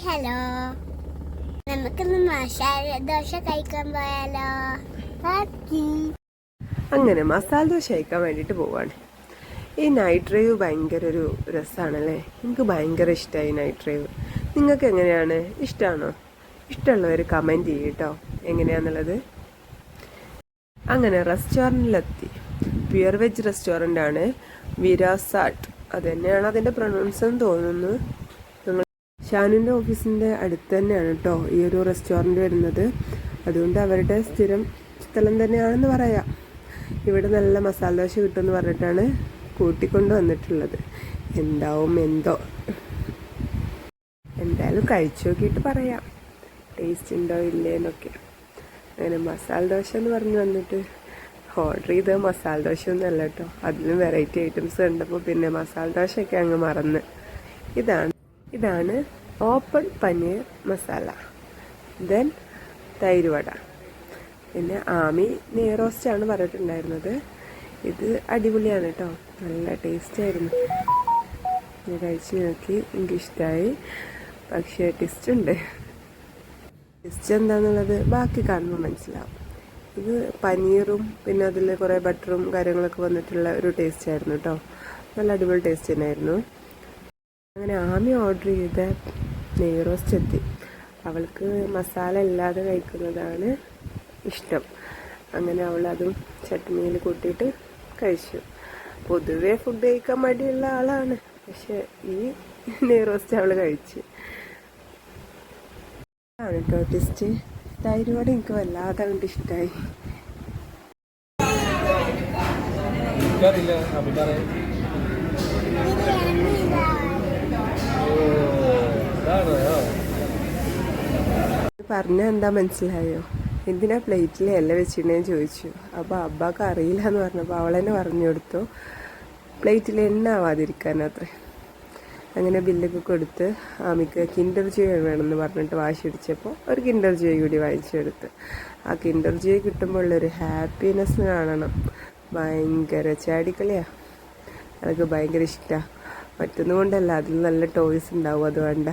Hello, നമുക്കിന്ന് മസാല ദോശ കഴിക്കാൻ പോയാലോ? അങ്ങനെ മസാല ദോശ കഴിക്കാൻ വേണ്ടിയിട്ട് പോവാണ്. ഈ നൈറ്റ് ഡ്രൈവ് ഭയങ്കര ഒരു രസമാണല്ലേ. എനിക്ക് ഭയങ്കര ഇഷ്ടമായി നൈറ്റ് ഡ്രൈവ്. നിങ്ങൾക്ക് എങ്ങനെയാണ്? ഇഷ്ടമാണോ? ഇഷ്ടമുള്ളവർ കമൻറ്റ് ചെയ്യും കേട്ടോ എങ്ങനെയാണെന്നുള്ളത്. അങ്ങനെ റെസ്റ്റോറൻറ്റിലെത്തി. പ്യുർ വെജ് റെസ്റ്റോറൻ്റ് ആണ്, വിരാസാട്ട്. അത് തന്നെയാണ് അതിൻ്റെ പ്രൊണൗൺസ് എന്ന് തോന്നുന്നു. ഷാനുവിൻ്റെ ഓഫീസിൻ്റെ അടുത്ത് തന്നെയാണ് കേട്ടോ ഈ ഒരു റെസ്റ്റോറൻറ്റ് വരുന്നത്. അതുകൊണ്ട് അവരുടെ സ്ഥിരം സ്ഥലം തന്നെയാണെന്ന് പറയാം. ഇവിടെ നല്ല മസാല ദോശ കിട്ടുമെന്ന് പറഞ്ഞിട്ടാണ് കൂട്ടിക്കൊണ്ട് വന്നിട്ടുള്ളത്. എന്താവും എന്തോ, എന്തായാലും കഴിച്ചു നോക്കിയിട്ട് പറയാം ടേസ്റ്റ് ഉണ്ടോ ഇല്ലേന്നൊക്കെ. അങ്ങനെ മസാല ദോശ എന്ന് പറഞ്ഞ് വന്നിട്ട് ഓർഡർ ചെയ്ത മസാല ദോശ ഒന്നും അല്ല കേട്ടോ. അതിലും വെറൈറ്റി ഐറ്റംസ് കണ്ടപ്പോൾ പിന്നെ മസാല ദോശയൊക്കെ അങ്ങ് മറന്ന്. ഇതാണ് ഓപ്പൺ പനീർ മസാല, ദെൻ തൈര് വട, പിന്നെ ആമി നെയ്റോസ്റ്റാണ് പറഞ്ഞിട്ടുണ്ടായിരുന്നത്. ഇത് അടിപൊളിയാണ് കേട്ടോ, നല്ല ടേസ്റ്റ് ആയിരുന്നു. ഞാൻ കഴിച്ച് നോക്കി, എനിക്കിഷ്ടമായി. പക്ഷേ ടെസ്റ്റ് എന്താണെന്നുള്ളത് ബാക്കി കാണുമ്പോൾ മനസ്സിലാവും. ഇത് പനീറും പിന്നെ അതിൽ കുറേ ബട്ടറും കാര്യങ്ങളൊക്കെ വന്നിട്ടുള്ള ഒരു ടേസ്റ്റ് ആയിരുന്നു കേട്ടോ. നല്ല അടിപൊളി ടേസ്റ്റ് തന്നെയായിരുന്നു. അങ്ങനെ ആമി ഓർഡർ ചെയ്ത നെയ്റോസ്റ്റ് എത്തി. അവൾക്ക് മസാല ഇല്ലാതെ കഴിക്കുന്നതാണ് ഇഷ്ടം. അങ്ങനെ അവൾ അതും ചട്നിയിൽ കൂട്ടിയിട്ട് കഴിച്ചു. പൊതുവേ ഫുഡ് കഴിക്കാൻ മടിയുള്ള ആളാണ്, പക്ഷെ ഈ നെയ്റോസ്റ്റ് അവൾ കഴിച്ച്. ആണ് കേട്ടോ ടേസ്റ്റ്. തൈര് വട എനിക്ക് വല്ലാതെ കണ്ട് ഇഷ്ടമായി. പറഞ്ഞ എന്താ മനസ്സിലായോ? എന്തിനാ പ്ലേറ്റിൽ ഇല വെച്ചിട്ടുണ്ടെന്ന് ചോദിച്ചു. അപ്പോൾ അബ്ബാക്ക് അറിയില്ല എന്ന് പറഞ്ഞപ്പോൾ അവളെന്നെ പറഞ്ഞു കൊടുത്തു, പ്ലേറ്റിൽ എണ്ണ ആവാതിരിക്കാനത്രേ. അങ്ങനെ ബില്ലൊക്കെ കൊടുത്ത് ആമിക്ക് കിൻഡർ ജോയ് വേണമെന്ന് പറഞ്ഞിട്ട് വാശി പിടിച്ചപ്പോൾ ഒരു കിൻഡർ ജോയ് കൂടി വാങ്ങിച്ചെടുത്ത്. ആ കിൻഡർ ജോയ് കിട്ടുമ്പോൾ ഉള്ളൊരു ഹാപ്പിനെസ് കാണണം. ഭയങ്കര ചാടിക്കളിയാണ്. അതൊക്കെ ഭയങ്കര ഇഷ്ടമാണ്. മറ്റൊന്നും കൊണ്ടല്ല, അതിൽ നല്ല ടോയ്സ് ഉണ്ടാവും, അത് വേണ്ട.